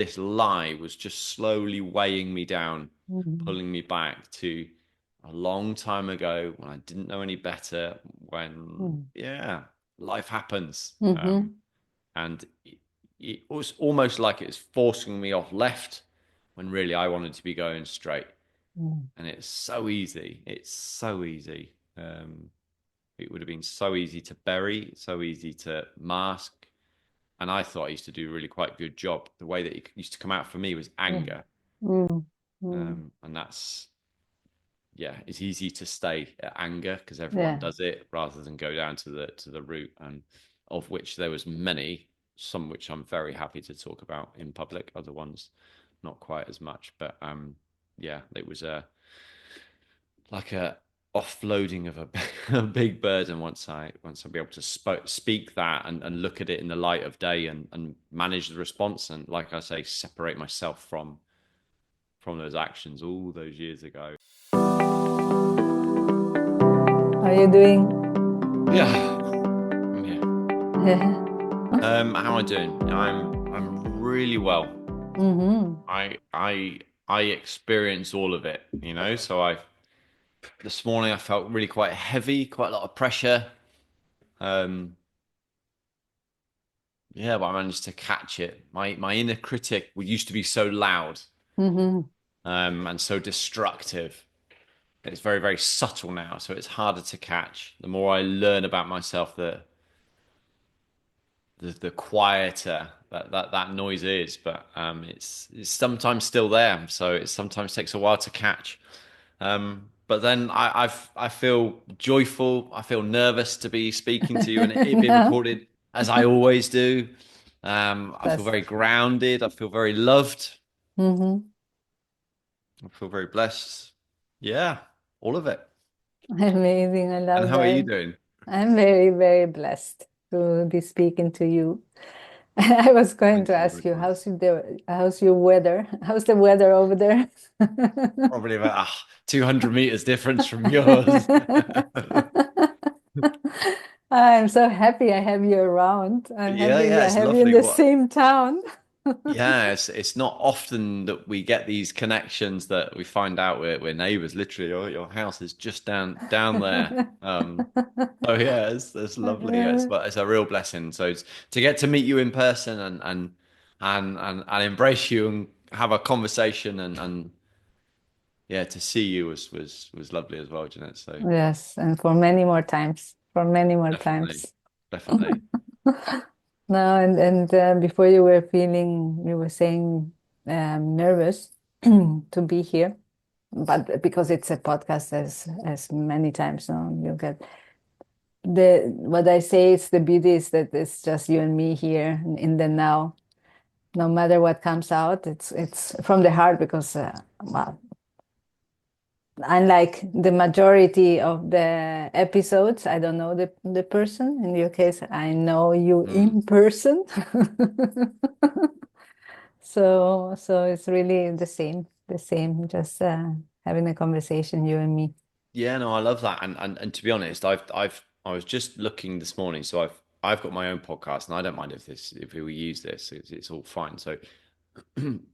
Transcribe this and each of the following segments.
this lie was just slowly weighing me down, Mm-hmm. pulling me back to a long time ago when I didn't know any better, when, yeah, life happens. Mm-hmm. And it was almost like it was forcing me off left when really I wanted to be going straight. And it's so easy. It's so easy. It would have been so easy to bury, so easy to mask. And I thought I used to do a really quite good job. The way that it used to come out for me was Yeah. anger. Mm-hmm. And that's, yeah, it's easy to stay at anger because everyone Yeah. does it rather than go down to the root, and of which there was many, some which I'm very happy to talk about in public, other ones not quite as much. But yeah, it was like a offloading of a, a big burden once I be able to speak that and look at it in the light of day and manage the response, and like I say, separate myself from those actions all those years ago. How are you doing? Yeah, yeah. Yeah. How am I doing? I'm really well. Mm-hmm. I experience all of it, you know. So I this morning I felt really quite heavy, quite a lot of pressure. Um, yeah, but I managed to catch it. My inner critic used to be so loud, Mm-hmm. and so destructive. It's very, very subtle now, so it's harder to catch. The more I learn about myself, the quieter that noise is, but it's sometimes still there, so it sometimes takes a while to catch. But then I feel joyful. I feel nervous to be speaking to you and it being Yeah. recorded, as I always do. I feel That's very grounded. I feel very loved. mm-hmm. I feel very blessed. Yeah, all of it. Amazing. I And love how are you that. doing? I'm very, very blessed to be speaking to you. I was going Thank to you ask very you, much. how's your weather? How's the weather over there? Probably about 200 meters difference from yours. I'm so happy I have you around. I'm Yeah, happy yeah, I it's have you in lovely. the What? same town. Yeah, it's not often that we get these connections that we find out we're neighbors. Literally, your house is just down there. So yeah, it's lovely. But it's a real blessing. So to get to meet you in person and embrace you and have a conversation and yeah, to see you was lovely as well, Jeanette. So Yes, and for many more times, for many more definitely, times. definitely. No, and before you were saying nervous to be here, but because it's a podcast, as many times now you get the what I say is the beauty is that it's just you and me here in the now. No matter what comes out, it's from the heart because well, unlike the majority of the episodes, I don't know the person. In your case, I know you Mm. in person. So it's really the same, just having a conversation, you and me. Yeah, no, I love that. And to be honest, I was just looking this morning, so I've got my own podcast, and I don't mind if we use this, it's all fine. So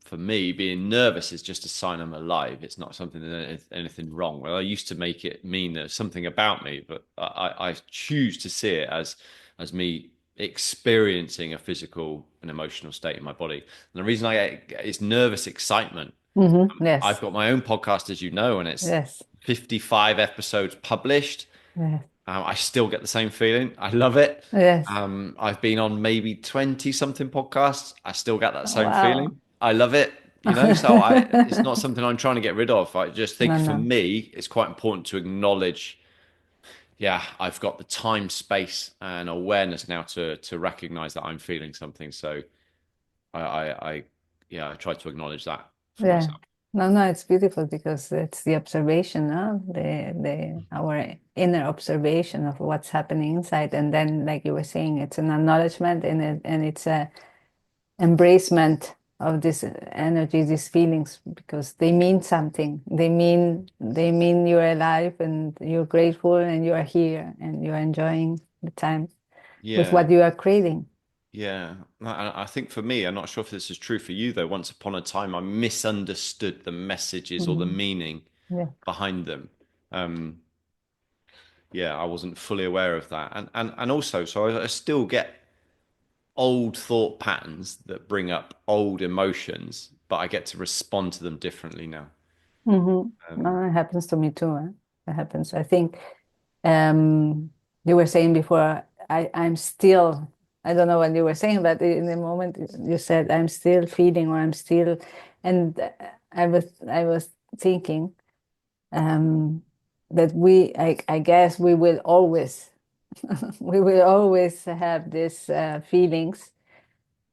for me, being nervous is just a sign I'm alive. It's not something that anything wrong. Well, I used to make it mean there's something about me, but I choose to see it as me experiencing a physical and emotional state in my body. And the reason I get is nervous excitement. I've Yes, got my own podcast, as you know, and it's yes, 55 episodes published. yes, I still get the same feeling. I love it. yes. I've been on maybe 20 something podcasts. I still get that same Wow. feeling. I love it, you know, so it's not something I'm trying to get rid of. I just think No, for no. me, it's quite important to acknowledge, yeah, I've got the time, space, and awareness now to recognize that I'm feeling something. So I yeah, I try to acknowledge that for Yeah. myself. No, no, it's beautiful because it's the observation, no? The our inner observation of what's happening inside. And then, like you were saying, it's an acknowledgement and it's a embracement of this energy, these feelings, because they mean something. They mean you're alive and you're grateful and you are here and you're enjoying the time with Yeah. what you are creating. Yeah, I think for me, I'm not sure if this is true for you though. Once upon a time, I misunderstood the messages or the Mhm. meaning Yeah. behind them. Um, yeah, I wasn't fully aware of that, and also, so I still get old thought patterns that bring up old emotions, but I get to respond to them differently now. Um, It happens to me too. It happens. I think um, you were saying before, I'm still, I don't know what you were saying, but in the moment you said, I'm still feeling, or I'm still, and I was thinking um, that I guess we will always, we will always have these feelings.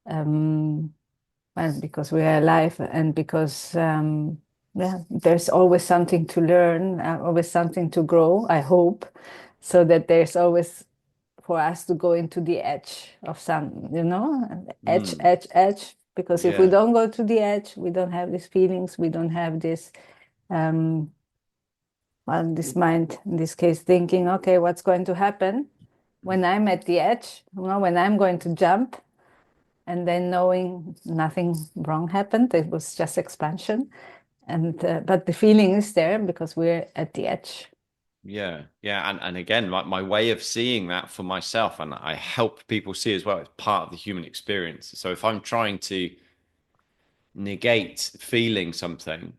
Um, well, because we are alive, and because yeah, there's always something to learn, always something to grow, I hope, so that there's always for us to go into the edge of some, edge, mm, edge, edge. Because if we yeah, don't go to the edge, we don't have these feelings, we don't have this, um, well, this mind, in this case, thinking, okay, what's going to happen when I'm at the edge, when I'm going to jump, and then knowing nothing wrong happened, it was just expansion. And but the feeling is there because we're at the edge. yeah, yeah, and again, my way of seeing that for myself, and I help people see as well, it's part of the human experience. So if I'm trying to negate feeling something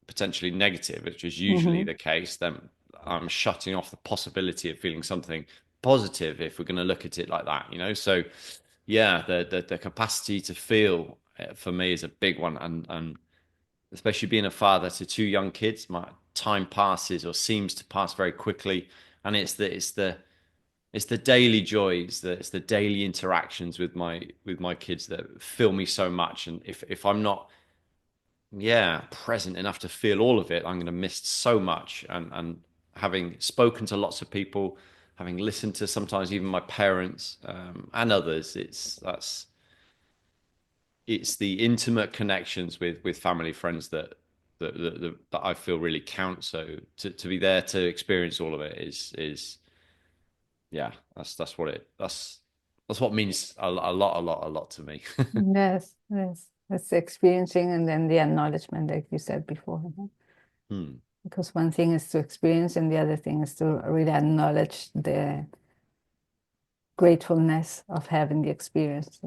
potentially negative, which is usually Mm-hmm. the case, then I'm shutting off the possibility of feeling something positive if we're going to look at it like that, you know? So yeah, the capacity to feel for me is a big one. And especially being a father to two young kids, my time passes or seems to pass very quickly. And it's the daily joys, it's the daily interactions with my kids that fill me so much. And if I'm not, yeah, present enough to feel all of it, I'm going to miss so much. And having spoken to lots of people, having listened to sometimes even my parents and others, it's the intimate connections with family, friends that I feel really count. So to be there to experience all of it is yeah, that's what means a lot to me. Yes, yes. It's experiencing and then the acknowledgement, like you said before. Hmm. Because one thing is to experience, and the other thing is to really acknowledge the gratefulness of having the experience,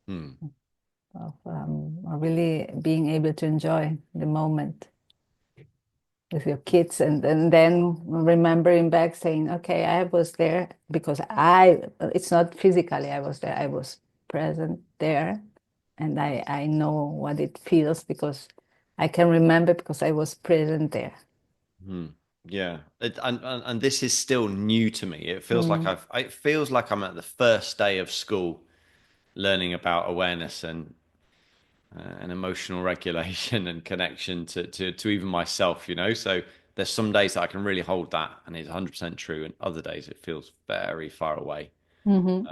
Hmm. of really being able to enjoy the moment with your kids, and then remembering back saying, okay, I was there because it's not physically I was there, I was present there, and I know what it feels because I can remember because I was present there. Hmm. Yeah, and this is still new to me. It feels like Mm. it feels like I'm at the first day of school learning about awareness and emotional regulation and connection to even myself, you know. So there's some days that I can really hold that and it's 100% true, and other days it feels very far away, Hmm.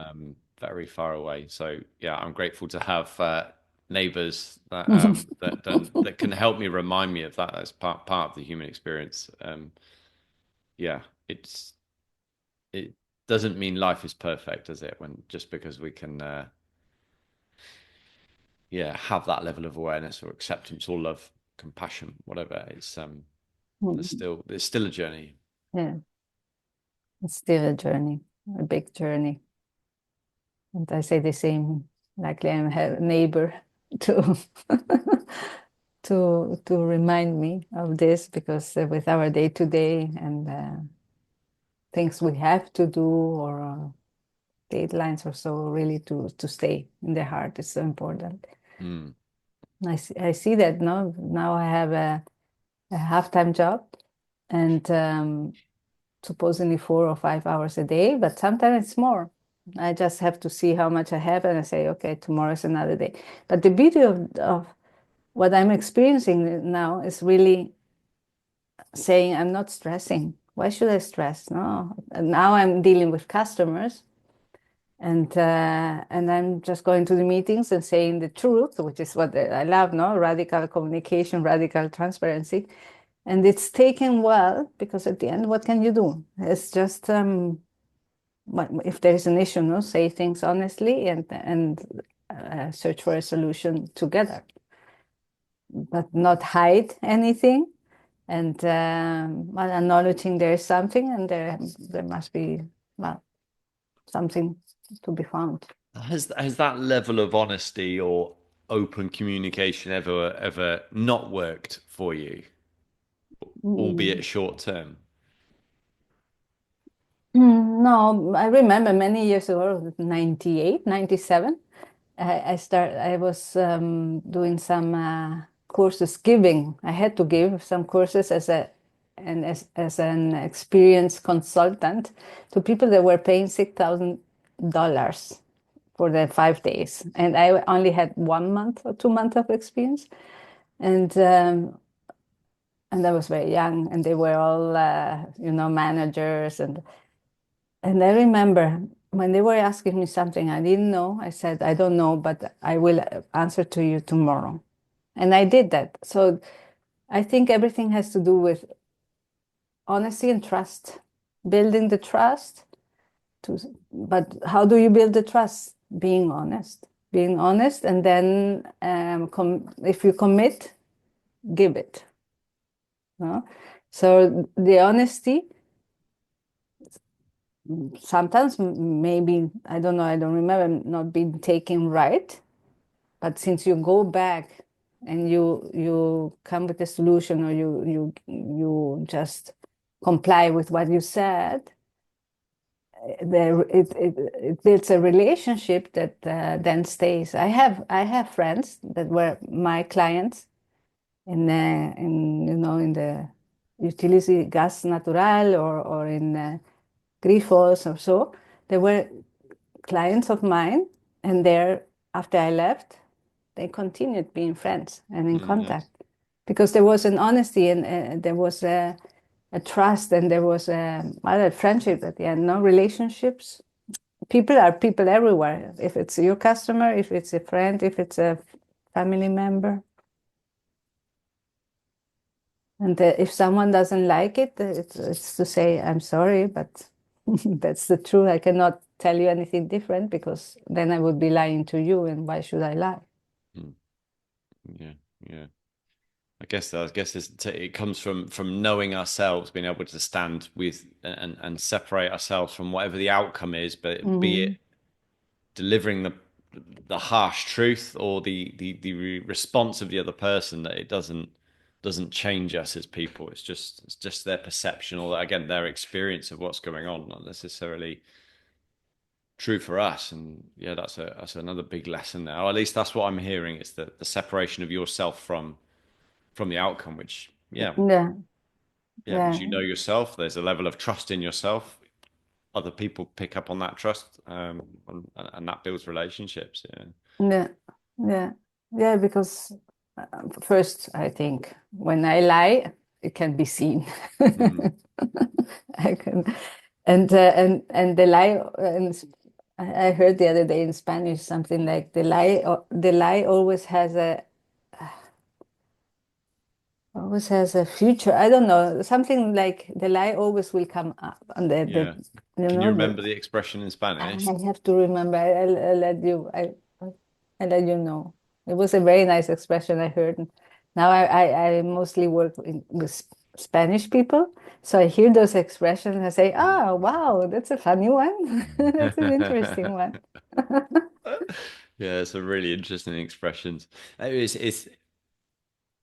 very far away. So yeah, I'm grateful to have neighbors that can help me remind me of that as part of the human experience. Yeah, it doesn't mean life is perfect, does it? When just because we can yeah, have that level of awareness or acceptance or love, compassion, whatever. It's still a journey. Yeah, it's still a journey, a big journey. And I say the same, likely I'm a neighbor to to remind me of this, because with our day to day and things we have to do, or deadlines or so, really to stay in the heart is so important. Mm, I see that now I have a half-time job, and supposedly 4 or 5 hours a day, but sometimes it's more. I just have to see how much I have, and I say, okay, tomorrow is another day. But the beauty of what I'm experiencing now is really saying, I'm not stressing. Why should I stress? No. And now I'm dealing with customers, and I'm just going to the meetings and saying the truth, which is what I love, no? Radical communication, radical transparency. And it's taken well, because at the end, what can you do? It's just if there is an issue, no, say things honestly and search for a solution together, but not hide anything. And well, acknowledging there is something, and there must be, well, something to be found. Has that level of honesty or open communication ever not worked for you, Mm. albeit short term? No, I remember many years ago, 98, 97. I was doing some courses, giving. I had to give some courses as an experienced consultant to people that were paying $6,000 for the 5 days, and I only had 1 month or 2 months of experience, and I was very young, and they were all managers, and I remember when they were asking me something I didn't know, I said, I don't know, but I will answer to you tomorrow. And I did that. So I think everything has to do with honesty and trust, building the trust. But how do you build the trust? Being honest, and then if you commit, give it. No? So the honesty, sometimes maybe, I don't know, I don't remember not being taken right. But since you go back and you come with a solution, or you just comply with what you said, it builds a relationship that then stays. I have friends that were my clients in the utility gas natural, or in Grifos or so. They were clients of mine, and after I left, they continued being friends and in Nice. contact, because there was an honesty, and there was a trust, and there was a friendship at the end. No relationships. People are people everywhere. If it's your customer, if it's a friend, if it's a family member, and if someone doesn't like it, it's to say, I'm sorry, but that's the truth. I cannot tell you anything different, because then I would be lying to you, and why should I lie? Mm, yeah, yeah. It comes from knowing ourselves, being able to stand with and separate ourselves from whatever the outcome is, but be it Mhm. delivering the harsh truth or the response of the other person, that it doesn't change us as people. It's just their perception, or again their experience of what's going on, not necessarily true for us. And yeah, that's another big lesson there. Or at least that's what I'm hearing. It's the separation of yourself from the outcome, which Yeah, because yeah, you know yourself, there's a level of trust in yourself. Other people pick up on that trust, and that builds relationships. Yeah. yeah, yeah, yeah. Because first, I think when I lie, it can be seen. Mm. I can, and the lie. And I heard the other day in Spanish something like the lie always has a future. I don't know, something like the lie always will come up, and Yeah. you Can you know remember the expression in I Spanish? have to remember. I let you know. It was a very nice expression I heard. Now I mostly work with Spanish people, so I hear those expressions and I say, Mm. "Oh, wow, that's a funny one. That's an interesting one." Yeah, it's a really interesting expressions.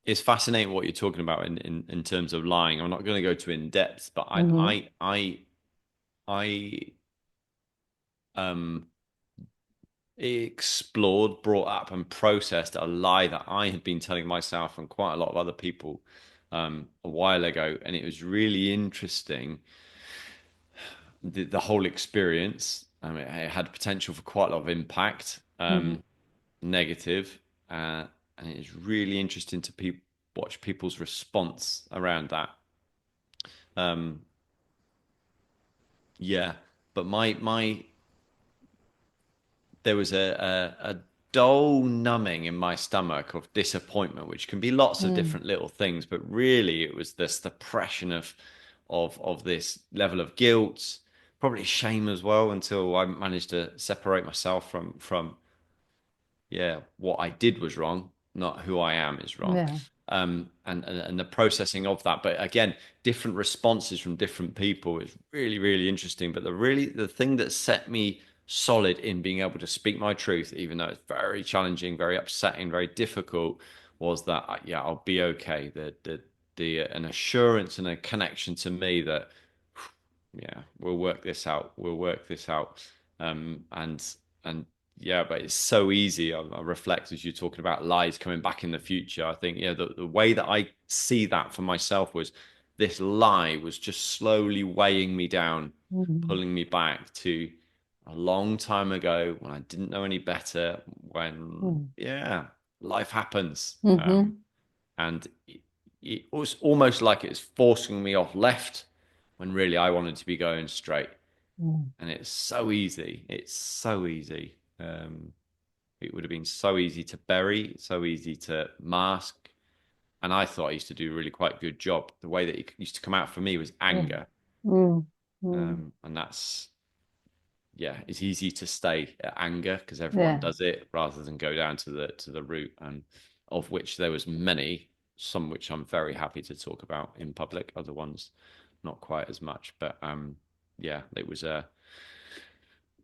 It's fascinating what you're talking about in terms of lying. I'm not going to go too in depth, but Hmm. I um explored, brought up, and processed a lie that I had been telling myself and quite a lot of other people a while ago, and it was really interesting. The whole experience, I mean, it had potential for quite a lot of impact, Hmm. negative, and it is really interesting to watch people's response around that. Um, yeah, but my there was a dull numbing in my stomach of disappointment, which can be lots of Mm. different little things, but really it was this depression of this level of guilt, probably shame as well until I managed to separate myself from what I did was wrong, not who I am is wrong. Yeah. And the processing of that. But again, different responses from different people is really, really interesting. But the thing that set me solid in being able to speak my truth, even though it's very challenging, very upsetting, very difficult, was that I'll be okay. The an assurance and a connection to me that we'll work this out. We'll work this out. And yeah, but it's so easy. I reflect as you're talking about lies coming back in the future. I think, the way that I see that for myself was this lie was just slowly weighing me down, Mm-hmm. pulling me back to a long time ago when I didn't know any better, when, life happens. Mm-hmm. And it was almost like it's forcing me off left when really I wanted to be going straight. And it's so easy. It's so easy. It would have been so easy to bury, so easy to mask. And I thought I used to do a really quite good job. The way that it used to come out for me was Yeah. anger. Mm-hmm. And that's, it's easy to stay at anger because everyone Yeah. does it rather than go down to the root, and of which there was many, some which I'm very happy to talk about in public, other ones not quite as much. But it was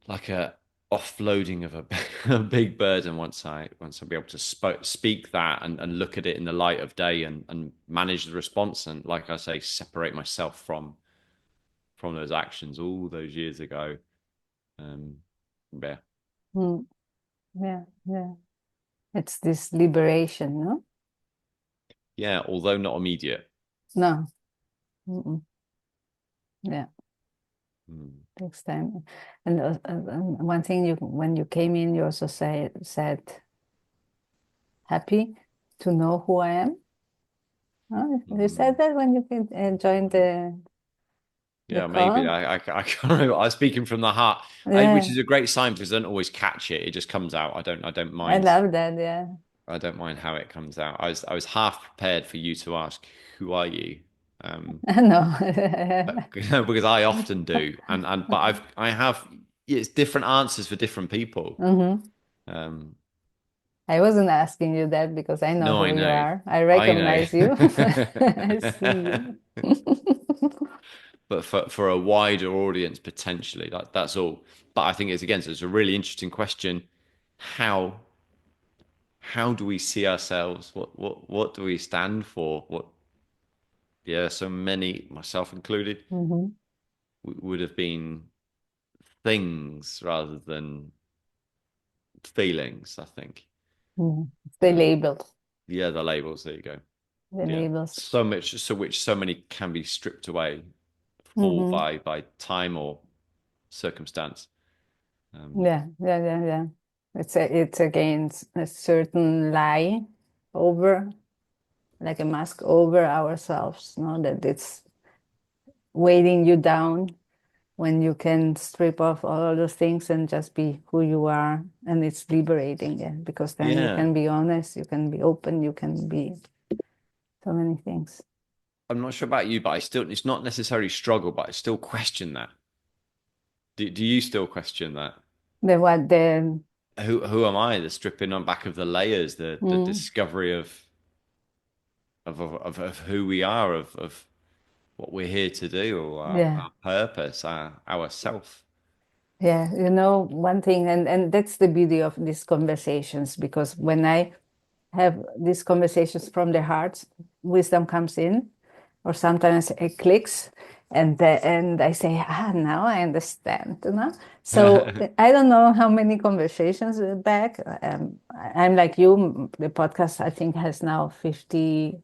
like a offloading of a big burden once I be able to speak that and look at it in the light of day and manage the response, and like I say, separate myself from those actions all those years ago. um yeah Mm. Yeah. Yeah. It's this liberation, no? yeah, although not immediate. No. Mm-mm. Yeah. Mm. Takes time. And one thing, when you came in, you also said happy to know who I am. Oh, you said Mm. that when you joined the Yeah, maybe call. I can't remember. I was speaking from the heart, which Yeah, is a great sign because I don't always catch it. It just comes out. I don't I mind. love that. Yeah. I don't mind how it comes out. I was half prepared for you to ask, "Who are you?" Um, No. because I often do, and but I have it's different answers for different people. Hmm. Um, I wasn't asking you that because I know no, who I you know, are. I I know. recognize you. I see you. But for a wider audience potentially, that's all. But I think it's a really interesting question. How how do we see ourselves? What do we stand for? So many, myself included, Hmm. would have been things rather than feelings, I think. The Um, labels. the labels. There you go. The Yeah, labels. so much, so many can be stripped away, fall Hmm. by time or circumstance. Um, Yeah, yeah, yeah, yeah. It's against a certain lie over, like a mask over ourselves, no? That it's weighing you down when you can strip off all those things and just be who you are. And it's liberating, yeah, because then you yeah, can be honest, you can be open, you can be so many things. I'm not sure about you, but it's not necessarily struggle, but I still question that. Do you still question that? The what the Who am I? The stripping on back of the layers, the mm, discovery of who we are, of what we're here to do, or yeah. our purpose, our self. Yeah, one thing, and that's the beauty of these conversations, because when I have these conversations from the heart, wisdom comes in, or sometimes it clicks, and I say, now I understand, So I don't know how many conversations back. I'm like you. The podcast I think has now 50,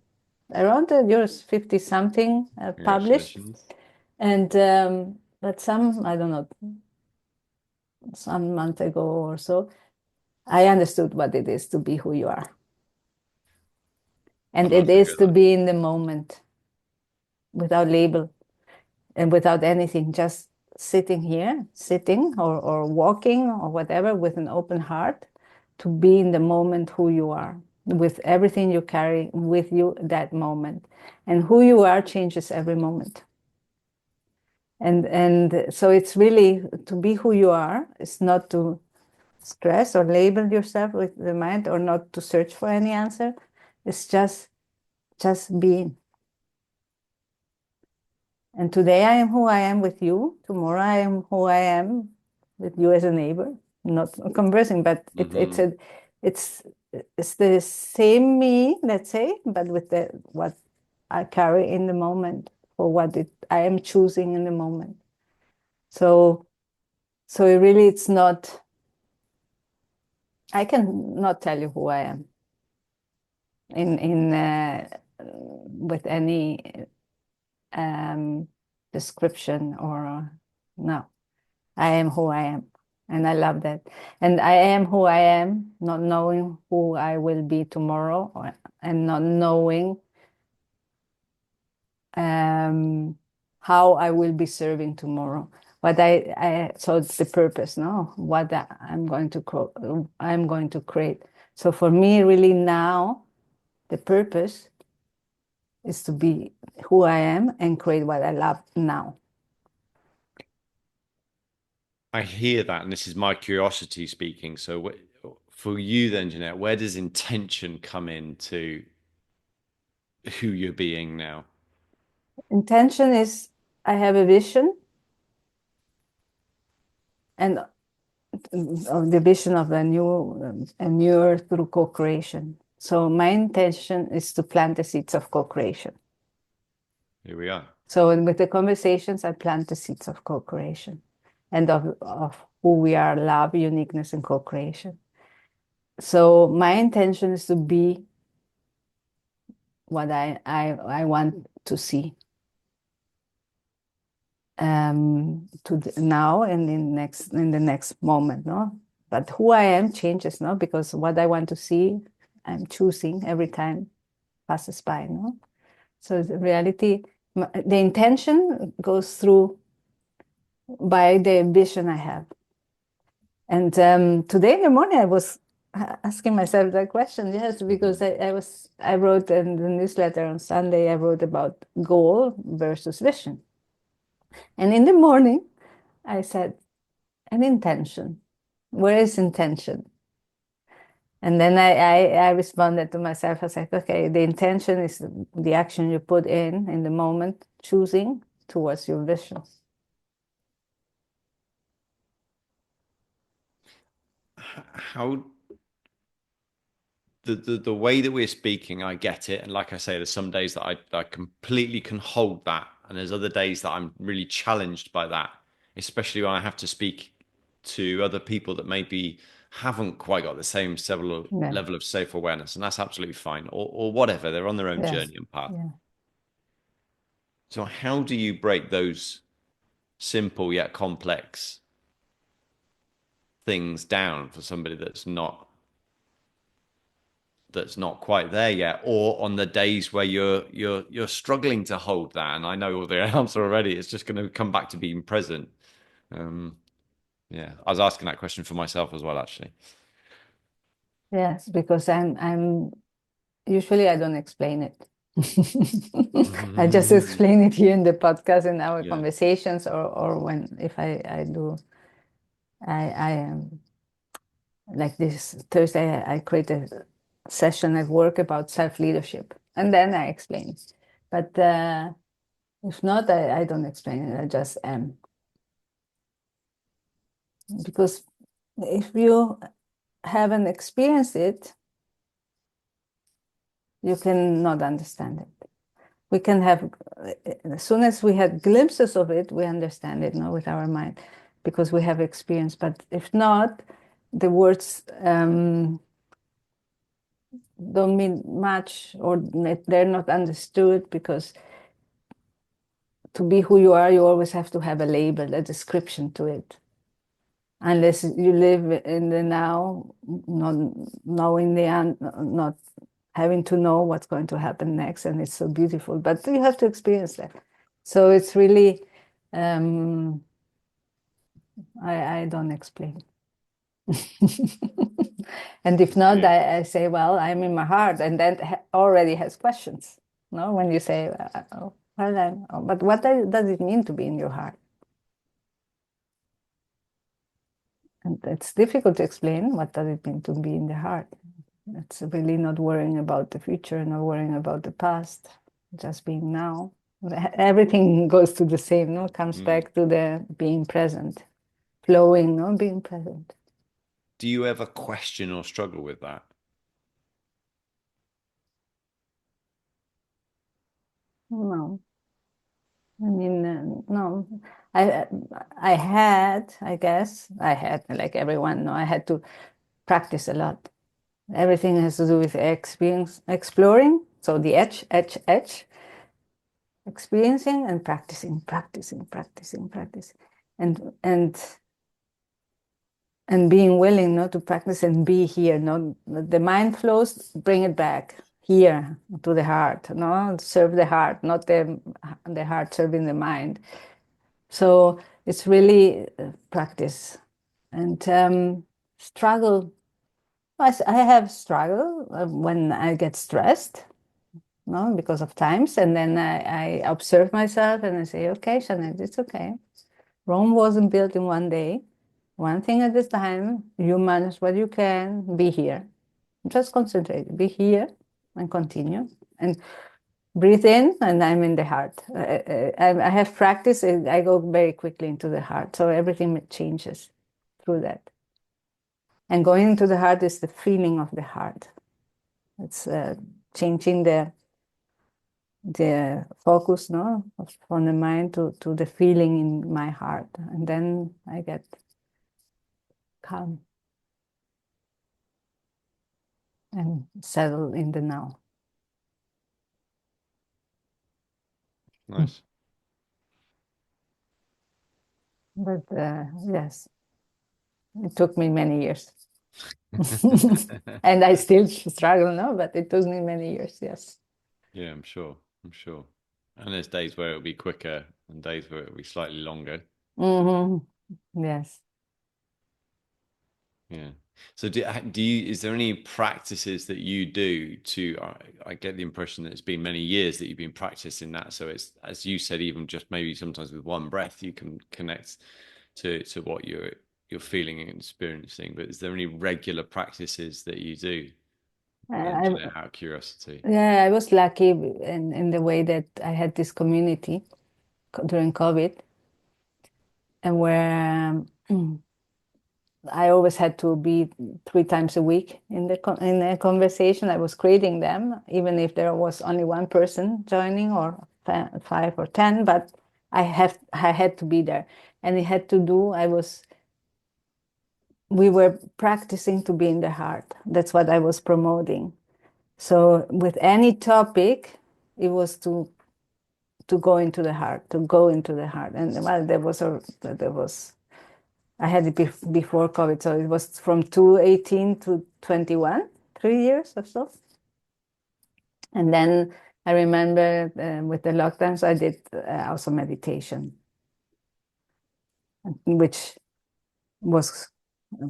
around yours 50 something published, Congratulations. and but some I don't know, some month ago or so, I understood what it is to be who you are. I'd And love it to is hear to that. be in the moment without label and without anything, just sitting here, sitting or walking or whatever with an open heart, to be in the moment who you are, with everything you carry with you that moment. And who you are changes every moment. And so it's really to be who you are. It's not to stress or label yourself with the mind, or not to search for any answer. It's just being. And today I am who I am with you. Tomorrow I am who I am with you as a neighbor. Not conversing, but it's the same me, let's say, but with what I carry in the moment, for what I am choosing in the moment. So really, it's not. I can not tell you who I am in with any description, or no. I am who I am, and I love that. And I am who I am, not knowing who I will be tomorrow, and not knowing how I will be serving tomorrow. But so it's the purpose, no? What I'm going to create. So for me, really now, the purpose is to be who I am and create what I love now. I hear that, and this is my curiosity speaking. So, for you then, Jeannette, where does intention come into who you're being now? Intention is, I have a vision, and of the vision of a new earth through co-creation. So my intention is to plant the seeds of co-creation. Here we are. So with the conversations, I plant the seeds of co-creation, and of who we are, love, uniqueness, and co-creation. So my intention is to be what I want to see, now and in the next moment, no? But who I am changes, no? Because what I want to see, I'm choosing every time passes by, no? So the reality, the intention goes through by the vision I have. And today in the morning, I was asking myself that question, yes, because I wrote in the newsletter on Sunday, I wrote about goal versus vision. And in the morning, I said, an intention. Where is intention? And then I responded to myself. I was like, okay, the intention is the action you put in the moment, choosing towards your vision. How the way that we're speaking, I get it, and like I say, there's some days that I completely can hold that, and there's other days that I'm really challenged by that, especially when I have to speak to other people that maybe haven't quite got the same Yeah. level of self-awareness, and that's absolutely fine, or whatever, they're on their own Yes. journey and path. Yeah. So how do you break those simple yet complex things down for somebody that's not quite there yet, or on the days where you're struggling to hold that? And I know all the answer already. It's just going to come back to being present. Yeah, I was asking that question for myself as well, actually. Yes, because I'm usually I don't explain it. I just explain it here in the podcast, in our Yeah. conversations, or when if I do I am like this Thursday I create a session at work about self-leadership, and then I explain. But if not, I don't explain it. I just am. Because if you haven't experienced it, you cannot understand it. We can have, as soon as we had glimpses of it, we understand it, no, with our mind, because we have experience. But if not, the words don't mean much, or they're not understood, because to be who you are, you always have to have a label, a description to it. Unless you live in the now, not knowing not having to know what's going to happen next, and it's so beautiful. But you have to experience that. So it's really, I don't explain. And if not, Yeah. I say, well, I'm in my heart, and that already has questions. No, when you say, well, but what does it mean to be in your heart? And it's difficult to explain what does it mean to be in the heart. It's really not worrying about the future, not worrying about the past, just being now. Everything goes to the same, no? Comes Mm. back to the being present, flowing, no? Being present. Do you ever question or struggle with that? No, I mean, no. I I guess, I had, like everyone, no, I had to practice a lot. Everything has to do with experience, exploring. So the edge, experiencing and practicing, and being willing not to practice and be here. No, the mind flows, bring it back here to the heart. No, serve the heart, not the heart serving the mind. So it's really practice and struggle. I have struggle when I get stressed, no, because of times, and then I observe myself and I say, okay, Jeannette, it's okay. Rome wasn't built in one day. One thing at a time. You manage what you can. Be here. Just concentrate. Be here and continue. And breathe in, and I'm in the heart. I have practice. I go very quickly into the heart, so everything changes through that. And going into the heart is the feeling of the heart. It's changing the focus, no, from the mind to the feeling in my heart, and then I get calm and settle in the now. Nice. But yes, it took me many years. And I still struggle now, but it took me many years, yes. Yeah, I'm sure. I'm sure. And there's days where it'll be quicker and days where it'll be slightly longer. Hmm. Yes. Yeah. So do you, is there any practices that you do to, I get the impression that it's been many years that you've been practicing that. So it's, as you said, even just maybe sometimes with one breath, you can connect to what you're feeling and experiencing. But is there any regular practices that you do? I, Out of curiosity. yeah, I was lucky in the way that I had this community during COVID, and where I always had to be 3 times a week in in a conversation. I was creating them, even if there was only one person joining, or 5 or 10. But I had to be there, and it had to do. We were practicing to be in the heart. That's what I was promoting. So with any topic, it was to go into the heart, to go into the heart. And well, there was I had it before COVID, so it was from 2018 to 21, 3 years or so. And then I remember with the lockdowns, I did also meditation, which was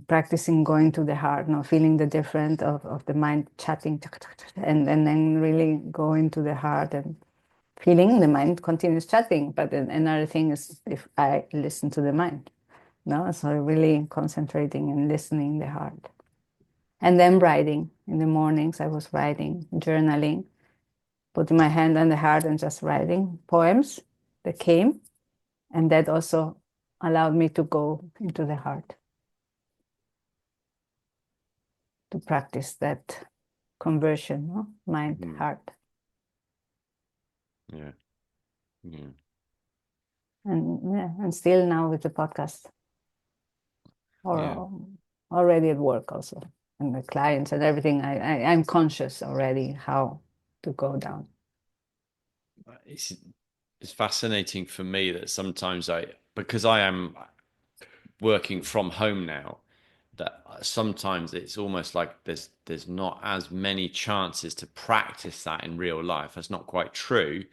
practicing going to the heart, now feeling the difference of the mind chatting, and then really going to the heart and feeling the mind continues chatting. But then another thing is if I listen to the mind, no, so really concentrating and listening the heart. And then writing. In the mornings, I was writing, journaling, putting my hand on the heart and just writing poems that came. And that also allowed me to go into the heart, to practice that conversion, no? Mind, Mhm. heart. Yeah. Yeah. And yeah, and still now with the podcast, Yeah. or already at work also, and the clients and everything. I'm conscious already how to go down. It's it's fascinating for me that sometimes because I am working from home now, that sometimes it's almost like there's not as many chances to practice that in real life. That's not quite true,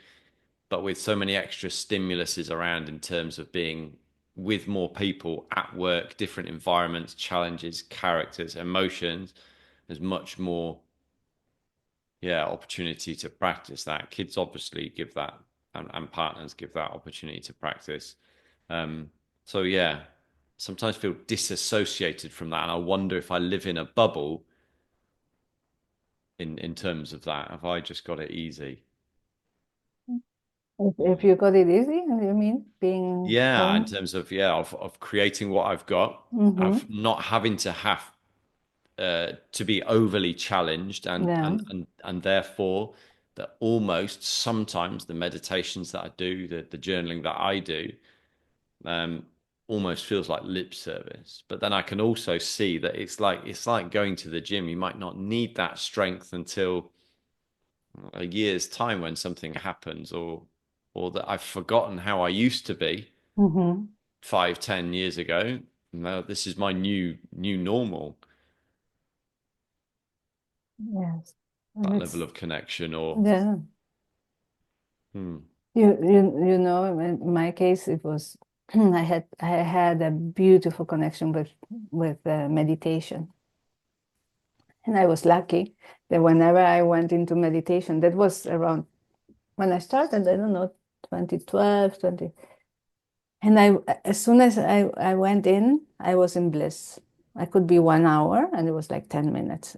but with so many extra stimuluses around in terms of being with more people at work, different environments, challenges, characters, emotions, there's much more, yeah, opportunity to practice that. Kids obviously give that, and partners give that opportunity to practice. Um, so yeah, sometimes feel disassociated from that, and I wonder if I live in a bubble in terms of that. Have I just got it easy? If Mm. you got it easy, you mean being Yeah, in calm? terms of of creating what I've got, Mm-hmm. of not having to have to be overly challenged, Yeah. and therefore that almost sometimes the meditations that I do, the journaling that I do, um, almost feels like lip service. But then I can also see that it's like going to the gym. You might not need that strength until a year's time when something happens, or that I've forgotten how I used to be Mm-hmm. 5, 10 years ago. No, this is my new normal. Yes. And That it's level of connection, or yeah. hmm, You know, in my case, it was I had a beautiful connection with meditation, and I was lucky that whenever I went into meditation, that was around when I started. I don't know, 2012, 20, and as soon as I went in, I was in bliss. I could be 1 hour, and it was like 10 minutes.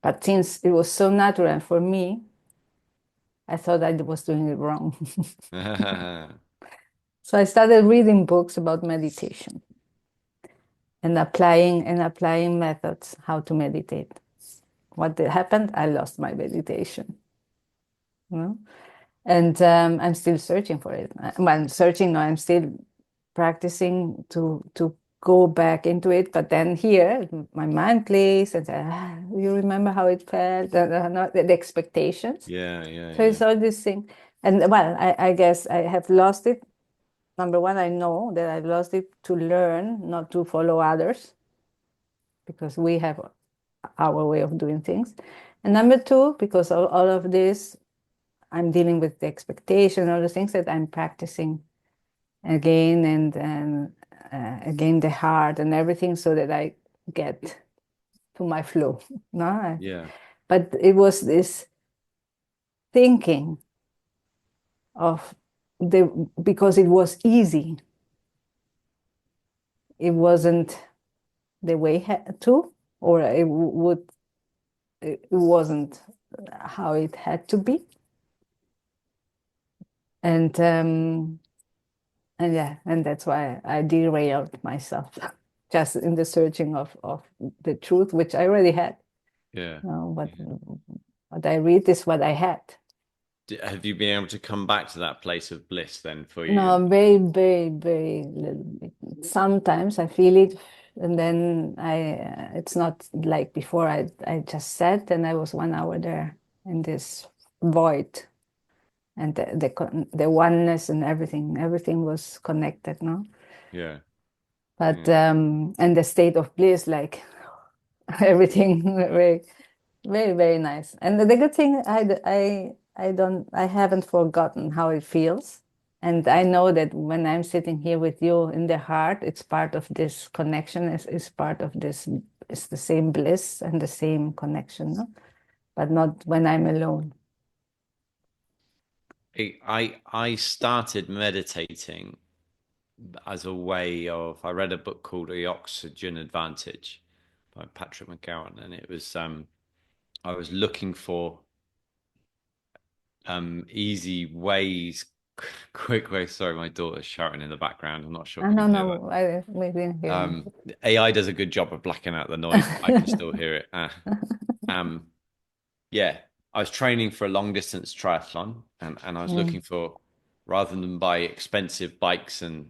But since it was so natural for me, I thought I was doing it wrong. So I started reading books about meditation and applying methods how to meditate. What happened? I lost my meditation. You know? And I'm still searching for it. Well, searching, no, I'm still practicing to go back into it. But then here, my mind plays and says, you remember how it felt? The expectations. yeah, yeah, So yeah, it's all this thing. And well, I guess I have lost it. Number one, I know that I've lost it to learn, not to follow others, because we have our way of doing things. And number two, because all of this, I'm dealing with the expectation, all the things that I'm practicing again and again the heart and everything, so that I get to my flow. No, yeah. but it was this thinking of because it was easy. It wasn't the way to, or it wasn't how it had to be, and and yeah, and that's why I derailed myself just in the searching of the truth, which I already had. Yeah. But Yeah. what I read is what I had. Have you been able to come back to that place of bliss then for you? No, very, very, very little bit. Sometimes I feel it, and then it's not like before. I just sat and I was 1 hour there in this void, and the oneness and everything was connected, no? Yeah. But Yeah. and the state of bliss, like everything, very, very, very nice. And the good thing, I haven't forgotten how it feels. And I know that when I'm sitting here with you in the heart, it's part of this connection, is part of this, it's the same bliss and the same connection, no? But not when I'm alone. I started meditating as a way of, I read a book called The Oxygen Advantage by Patrick McGowan, and it was I was looking for easy ways, quick ways. Sorry, my daughter's shouting in the background. I'm not sure I if you don't can hear that. know. We didn't hear AI does a good job of blacking out the noise, but I can still hear it. Um, yeah, I was training for a long distance triathlon, and I was Mm, looking for, rather than buy expensive bikes and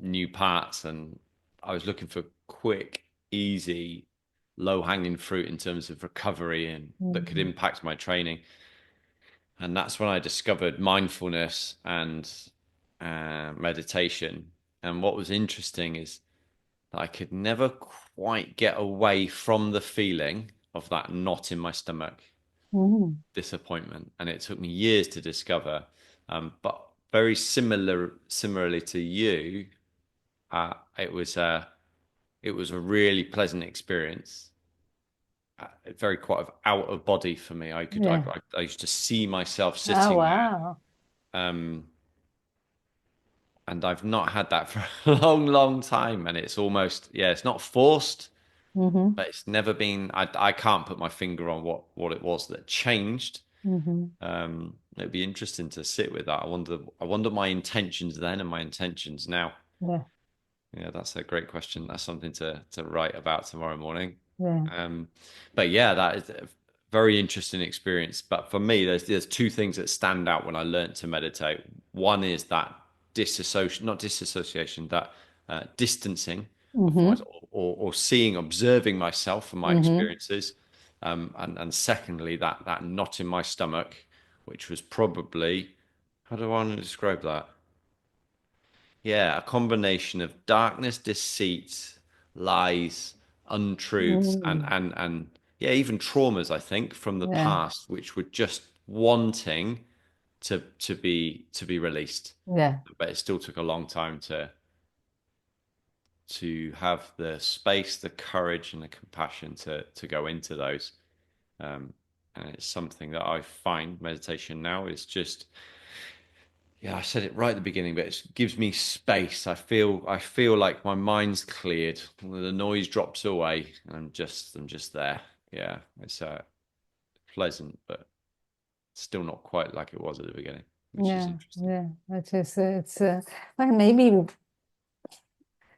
new parts, and I was looking for quick, easy, low hanging fruit in terms of recovery and that could mm, impact my training. And that's when I discovered mindfulness and meditation. And what was interesting is that I could never quite get away from the feeling of that knot in my stomach, mm, disappointment, and it took me years to discover. But very similarly to you, uh, it was a it was a really pleasant experience. Very quite of out of body for me. yeah. I used to see myself Oh, sitting there, wow. um, and I've not had that for a long, long time. And it's almost, yeah, it's not forced, Mm-hmm. but it's never been. I can't put my finger on what it was that changed. Mm-hmm. It'd be interesting to sit with that. I wonder my intentions then and my intentions now. Yeah. Yeah, that's a great question. That's something to write about tomorrow morning. Yeah. Um, but yeah, that is a very interesting experience. But for me, there's two things that stand out when I learned to meditate. One is that disassociation, not disassociation, that distancing of my, Mm-hmm. or seeing, observing myself and my Mm-hmm. experiences. And secondly, that knot in my stomach, which was probably, how do I want to describe that? Yeah, a combination of darkness, deceit, lies, untruths, and Mm. yeah, even traumas, I think, from the Yeah. past, which were just wanting to be released. Yeah. But it still took a long time to have the space, the courage, and the compassion to go into those. And it's something that I find meditation now is just, yeah, I said it right at the beginning, but it gives me space. I feel like my mind's cleared, the noise drops away, and I'm just there. Yeah, it's pleasant, but still not quite like it was at the beginning, which is Yeah. interesting. Yeah. It's well, maybe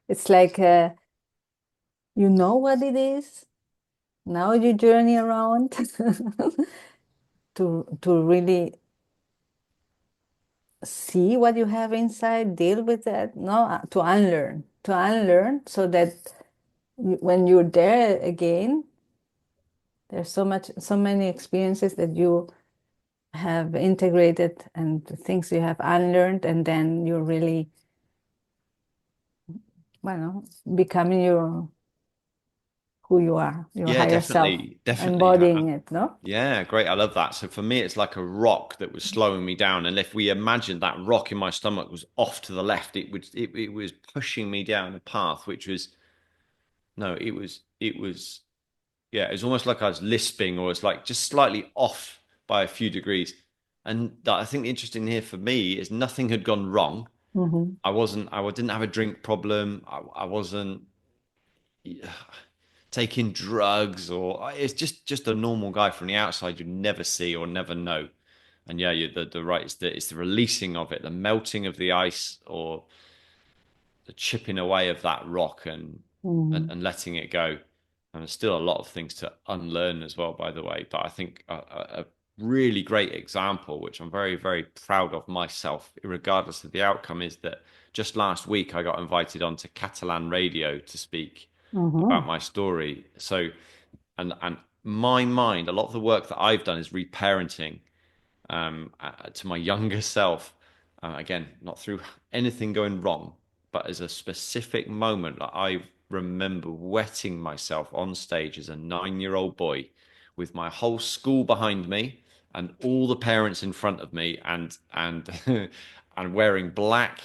it's like you know what it is. Now you journey around to really see what you have inside, deal with that. No, to unlearn, so that when you're there again, there's so many experiences that you have integrated and things you have unlearned, and then you're really, well, becoming your who you are, your Yeah, higher self, definitely, definitely. embodying it, no? Yeah, great. I love that. So for me, it's like a rock that was slowing me down. And if we imagined that rock in my stomach was off to the left, it was pushing me down a path, which was no, it was yeah, it was almost like I was lisping, or it's like just slightly off by a few degrees. And I think the interesting here for me is nothing had gone wrong. Mm-hmm. I didn't have a drink problem. I wasn't taking drugs, or it's just a normal guy from the outside you'd never see or never know. And yeah, the right, it's the releasing of it, the melting of the ice, or the chipping away of that rock, and, Mm-hmm. and letting it go. And there's still a lot of things to unlearn as well, by the way. But I think a really great example, which I'm very, very proud of myself, regardless of the outcome, is that just last week I got invited onto Catalan radio to speak about Mm-hmm. my story. So, and my mind, a lot of the work that I've done is reparenting to my younger self. Again, not through anything going wrong, but as a specific moment that I remember wetting myself on stage as a 9-year-old boy with my whole school behind me and all the parents in front of me, and and wearing black,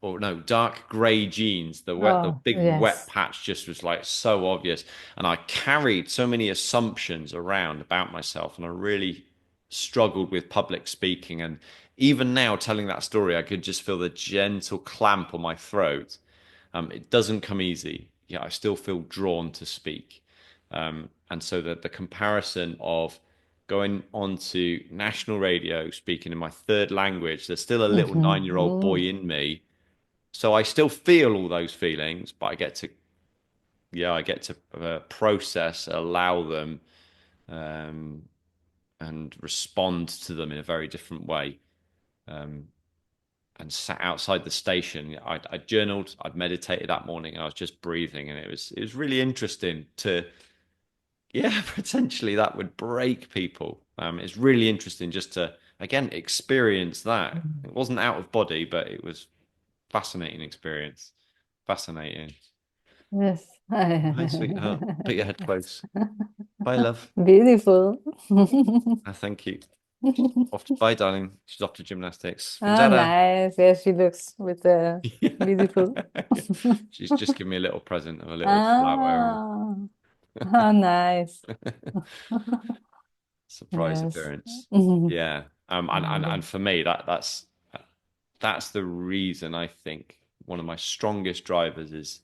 or no, dark grey jeans. The Oh, big wet yes. patch just was like so obvious, and I carried so many assumptions around about myself, and I really struggled with public speaking. And even now, telling that story, I could just feel the gentle clamp on my throat. It doesn't come easy. Yeah, I still feel drawn to speak. And so the comparison of going onto national radio, speaking in my third language, there's still a little Mm-hmm. 9-year-old boy in me. So I still feel all those feelings, but I get to process, allow them, um, and respond to them in a very different way. Um, and sat outside the station. I journaled, I'd meditated that morning, and I was just breathing, and it was really interesting to, yeah, potentially that would break people. It's really interesting just to again experience that. It wasn't out of body, but it was fascinating experience. Fascinating. Yes. Hi, sweetheart. Put your head close. Bye, love. Beautiful. Thank you. Off to, bye, darling. She's off to gymnastics. Oh, Pinzada. nice. Yes, she looks with the beautiful. She's just given me a little present of a little flower. Ah, oh, nice. Surprise Yes. appearance. Mhm. Yeah. And Lovely. for me, that's that's the reason I think one of my strongest drivers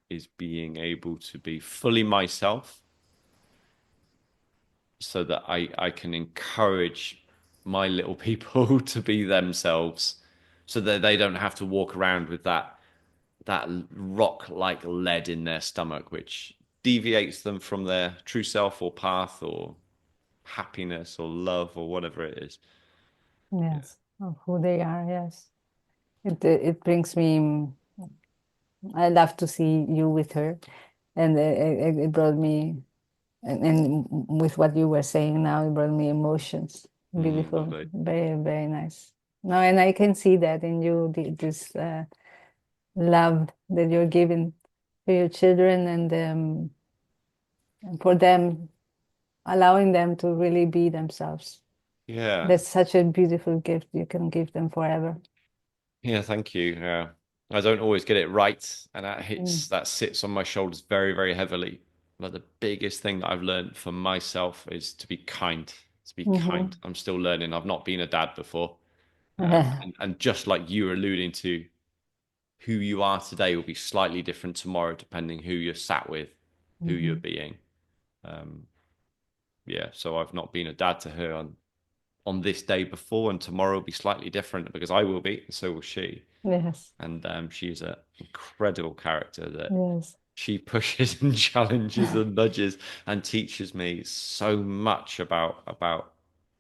is being able to be fully myself so that I can encourage my little people to be themselves so that they don't have to walk around with that rock like lead in their stomach which deviates them from their true self or path or happiness or love or whatever it is. Yeah. Yes, of who they are. Yes, it brings me. I love to see you with her, and it brought me, and with what you were saying now, it brought me emotions. Beautiful, Lovely. very very nice. No, and I can see that in you, this love that you're giving to your children, and for them, allowing them to really be themselves. Yeah. That's such a beautiful gift you can give them forever. Yeah, thank you. Yeah. I don't always get it right, and Mm. that sits on my shoulders very, very heavily. But the biggest thing that I've learned for myself is to be kind. To be kind. Mm-hmm. I'm still learning. I've not been a dad before. Yeah. And just like you were alluding to, who you are today will be slightly different tomorrow, depending who you're sat with, who you're Mm-hmm. being. Um, yeah, so I've not been a dad to her on this day before, and tomorrow will be slightly different because I will be, and so will she. Yes. And she's an incredible character that Yes. she pushes and challenges and nudges and teaches me so much about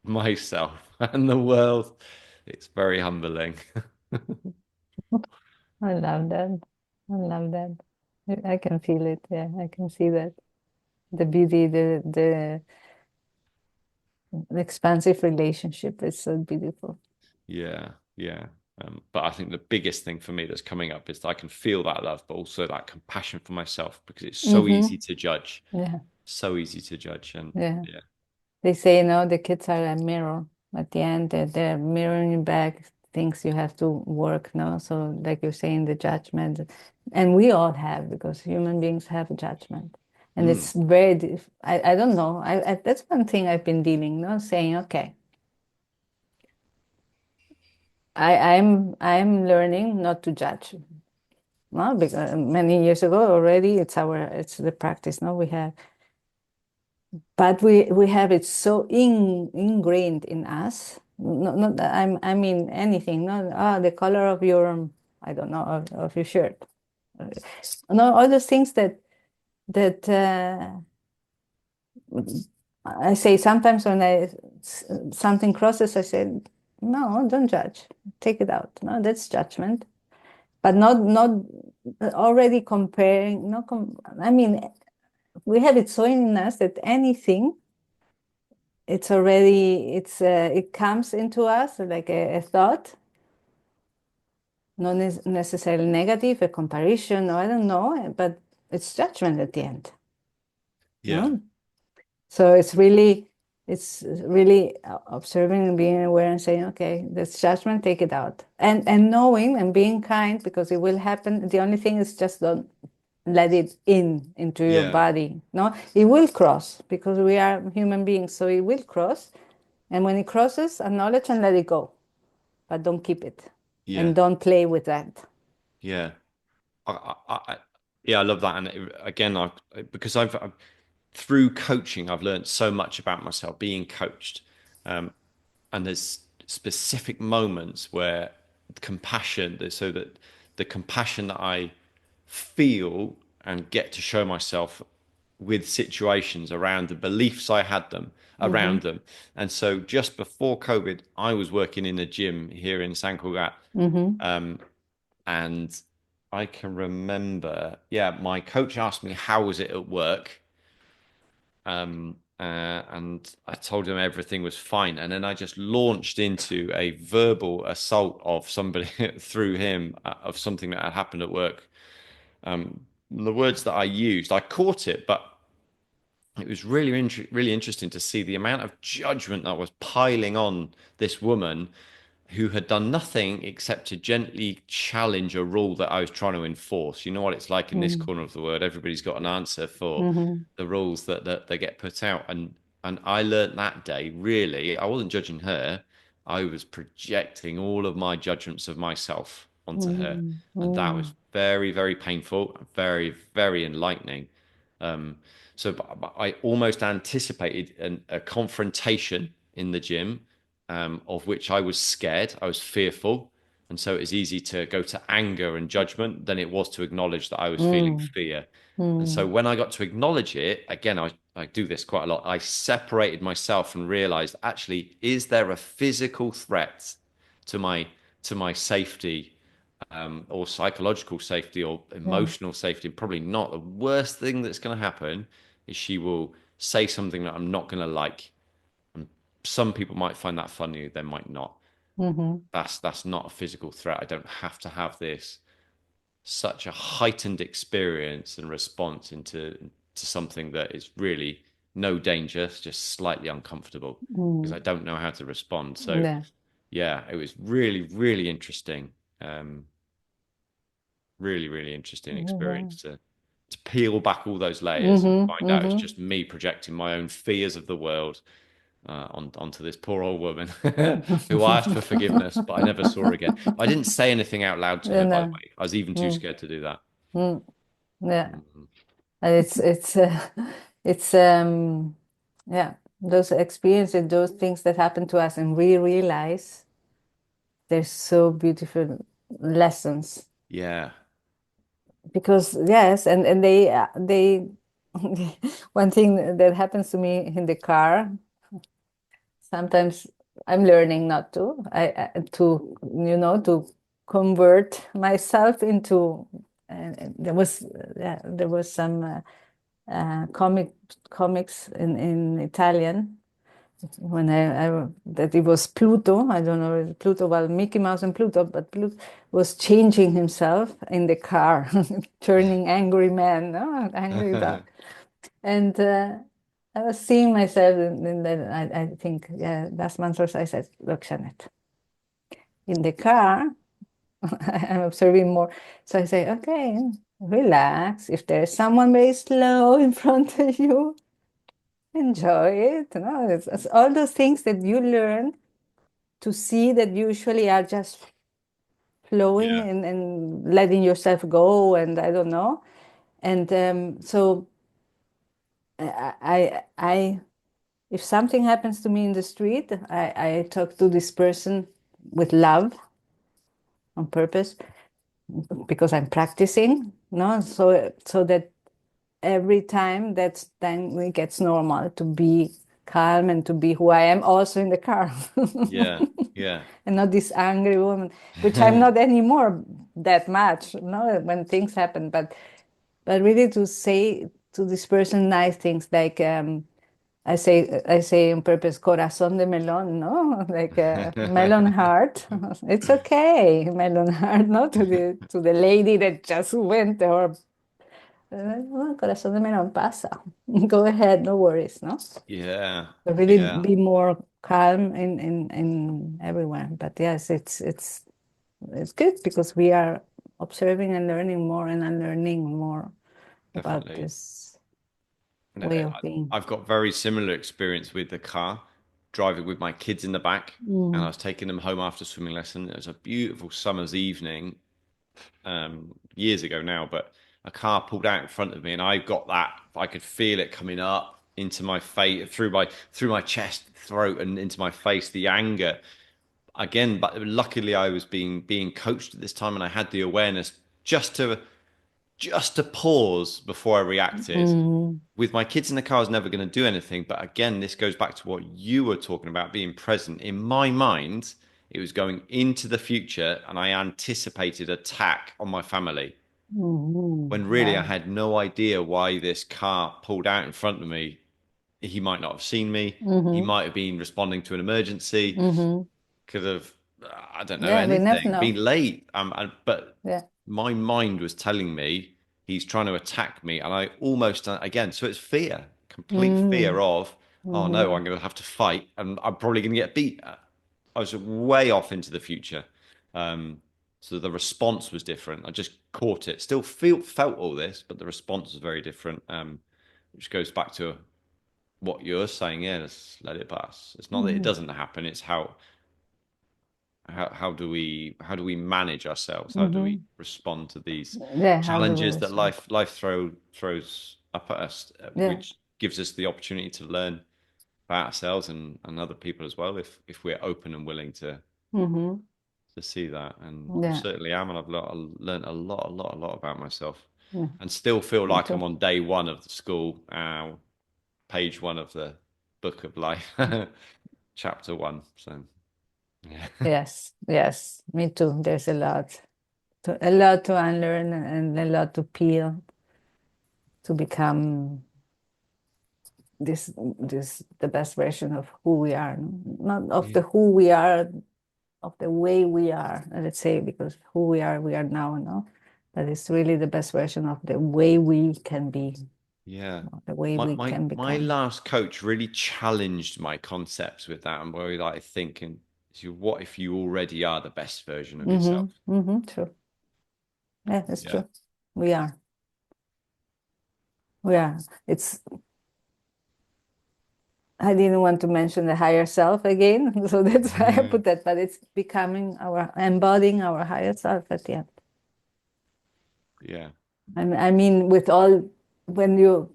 myself and the world. It's very humbling. I love that. I love that. I can feel it. Yeah, I can see that. The beauty, the expansive relationship is so beautiful. Yeah, yeah. But I think the biggest thing for me that's coming up is that I can feel that love, but also that compassion for myself because it's so easy Mm-hmm. to judge, Yeah. so easy to judge. And Yeah. yeah, They say, the kids are a mirror. At the end, they're mirroring back things you have to work, no? So, like you're saying, the judgment, and we all have because human beings have judgment, and mm, it's very. I don't know. That's one thing I've been dealing, no, saying, okay, I'm learning not to judge, no, because many years ago already, it's the practice, no, we have. But we have it so ingrained in us. Not that I mean anything. Not the color of your, I don't know, of your shirt. No, all those things that I say sometimes when something crosses, I say, no, don't judge. Take it out. No, that's judgment. But not already comparing. No, I mean, we have it so in us that anything it comes into us like a thought, not necessarily negative, a comparison, or I don't know, but it's judgment at the end. yeah, No, so it's really observing and being aware and saying, okay, that's judgment, take it out, and knowing and being kind because it will happen. The only thing is just don't let it into your yeah, body. No, it will cross because we are human beings, so it will cross. And when it crosses, acknowledge and let it go, but don't keep it yeah, and don't play with that. yeah. Yeah, I love that. And again, because I've through coaching, I've learned so much about myself being coached. Um, and there's specific moments where compassion, so that the compassion that I feel and get to show myself with situations around the beliefs I had them around Mm-hmm. them. And so just before COVID, I was working in a gym here in San Cugat. Mm-hmm. And I can remember, yeah, my coach asked me how was it at work, and I told him everything was fine, and then I just launched into a verbal assault of somebody through him of something that had happened at work. The words that I used, I caught it, but it was really interesting to see the amount of judgment that was piling on this woman who had done nothing except to gently challenge a rule that I was trying to enforce. You know what it's like in this corner of the world. Everybody's got an answer for Mm-hmm. the rules that they get put out. And I learned that day, really, I wasn't judging her. I was projecting all of my judgments of myself onto her. Mm, And that mm, was very, very painful, very, very enlightening. Um, but I almost anticipated a confrontation in the gym, of which I was scared. I was fearful. And so it was easy to go to anger and judgment than it was to acknowledge that I was feeling mm, fear. And so mm, when I got to acknowledge it, again, I do this quite a lot. I separated myself and realized, actually, is there a physical threat to my safety, or psychological safety or yeah. emotional safety? Probably not. The worst thing that's going to happen is she will say something that I'm not going to like. And some people might find that funny, they might not. Mm-hmm. That's not a physical threat. I don't have to have this such a heightened experience and response into to something that is really no danger, it's just slightly uncomfortable because Mm, I don't know how to respond. So yeah. yeah, it was really, really interesting. Um, really, really interesting Yeah. experience to peel back all those layers and Mm-hmm. find out it's Mm-hmm. just me projecting my own fears of the world, onto this poor old woman who I asked for forgiveness, but I never saw her again. I didn't say anything out loud to You her, by the know. way. I was even too Mm, scared to do that. mm, yeah. Mhm. And it's yeah, those experiences, those things that happen to us, and we realize they're so beautiful lessons. Yeah. Because yes, and they one thing that happens to me in the car, sometimes I'm learning not to to to convert myself into, and there was yeah, there was some comics in Italian when I that it was Pluto. I don't know, Pluto, well, Mickey Mouse and Pluto, but Pluto was changing himself in the car, turning angry man, no? Angry dog. And I was seeing myself, and then I think, yeah, last month or so, I said, look, Jeannette, in the car, I'm observing more. So I say, okay, relax. If there's someone very slow in front of you, enjoy it. No, it's all those things that you learn to see that usually are just flowing Yeah. and letting yourself go. And I don't know. And so I if something happens to me in the street, I talk to this person with love on purpose because I'm practicing, no? So that every time it gets normal to be calm and to be who I am also in the car. Yeah. Yeah. And not this angry woman, which I'm not anymore that much, no, when things happen, but really to say to this person nice things like I say on purpose, corazón de melón, no, like a melon heart. It's okay, melon heart, no, to the lady that just went, or "Oh, corazón de melón pasa. Go ahead, no worries, no. Yeah. But really Yeah. be more calm in everywhere. But yes, it's good because we are observing and learning more and unlearning more about Definitely. this And way of being. I've got very similar experience with the car, driving with my kids in the back, and I Mm, was taking them home after swimming lesson. It was a beautiful summer's evening, years ago now, but a car pulled out in front of me, and I got that. I could feel it coming up into my face, through my chest, throat, and into my face. The anger again, but luckily I was being coached at this time, and I had the awareness just to pause before I reacted. mm, With my kids in the car, I was never going to do anything. But again, this goes back to what you were talking about, being present. In my mind, it was going into the future, and I anticipated attack on my family. When really I wow. had no idea why this car pulled out in front of me. He might not have seen me. He Mm-hmm, might have been responding to an emergency. mm-hmm. Could have, I don't know, Yeah, we never anything, been know. late. But Yeah. my mind was telling me he's trying to attack me. And I almost, again, so it's fear, complete fear Mm, of, oh no, mm-hmm, I'm going to have to fight and I'm probably going to get beat. I was way off into the future. Um, so the response was different. I just caught it. Still felt all this, but the response was very different. Which goes back to what you're saying. Yeah, let's let it pass. It's not that it mm-hmm, doesn't happen. It's how. how do we manage ourselves? How do we Mm-hmm. respond to these Yeah, how do we challenges that respond? throws up at us, Yeah. which gives us the opportunity to learn about ourselves and other people as well, if we're open and willing Mm-hmm. to see that. And I Yeah. certainly am, and I've learned a lot about myself, Yeah. and still feel Me like too. I'm on day one of the school, page one of the book of life, chapter one. So yeah, Yes. Yes. Me too. There's a lot to unlearn and a lot to peel to become this the best version of who we are. Not of yeah, the who we are, of the way we are, let's say, because who we are now, no? But it's really the best version of the way we can be, yeah. the way My we my can my become. last coach really challenged my concepts with that, and where like thinking, so what if you already are the best version of yourself? Mm-hmm. Mm-hmm. True. Yeah, that's Yeah. true. We are. We are. It's I didn't want to mention the higher self again, so that's why I put that, but it's becoming embodying our higher self at the end. Yeah. I mean, with all, when you,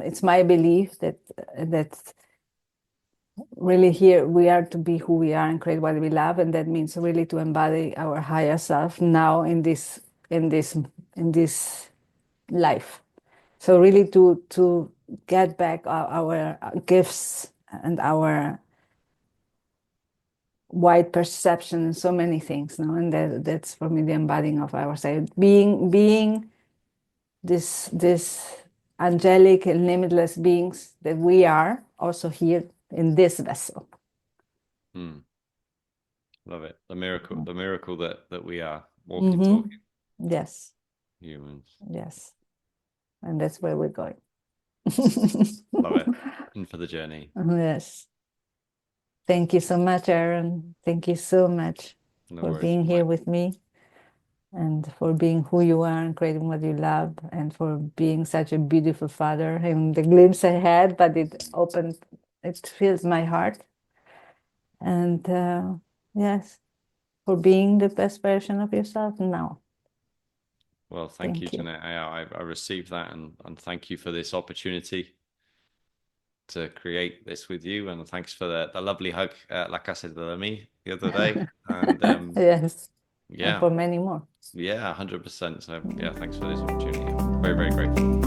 it's my belief that really here we are to be who we are and create what we love, and that means really to embody our higher self now in this in this life. So really to get back our gifts and our wide perception and so many things, no? And that's for me the embodying of ourselves, being this angelic and limitless beings that we are also here in this vessel. Hmm. Love it. The miracle that we are walking, Mm-hmm. talking Yes, humans. yes, and that's where we're going. Love it. In for the journey. Yes. Thank you so much, Aaron. Thank you so much No for worries. being here with me and for being who you are and creating what you love and for being such a beautiful father. And the glimpse I had, but it fills my heart. And yes, for being the best version of yourself now. Well, thank you, Thank you. Jeanette. I received that, and thank you for this opportunity to create this with you. And thanks for the lovely hug, like I said to me the other day. And Yes, and yeah, for many more. yeah, 100%. So yeah, thanks for this opportunity. I'm very, very grateful.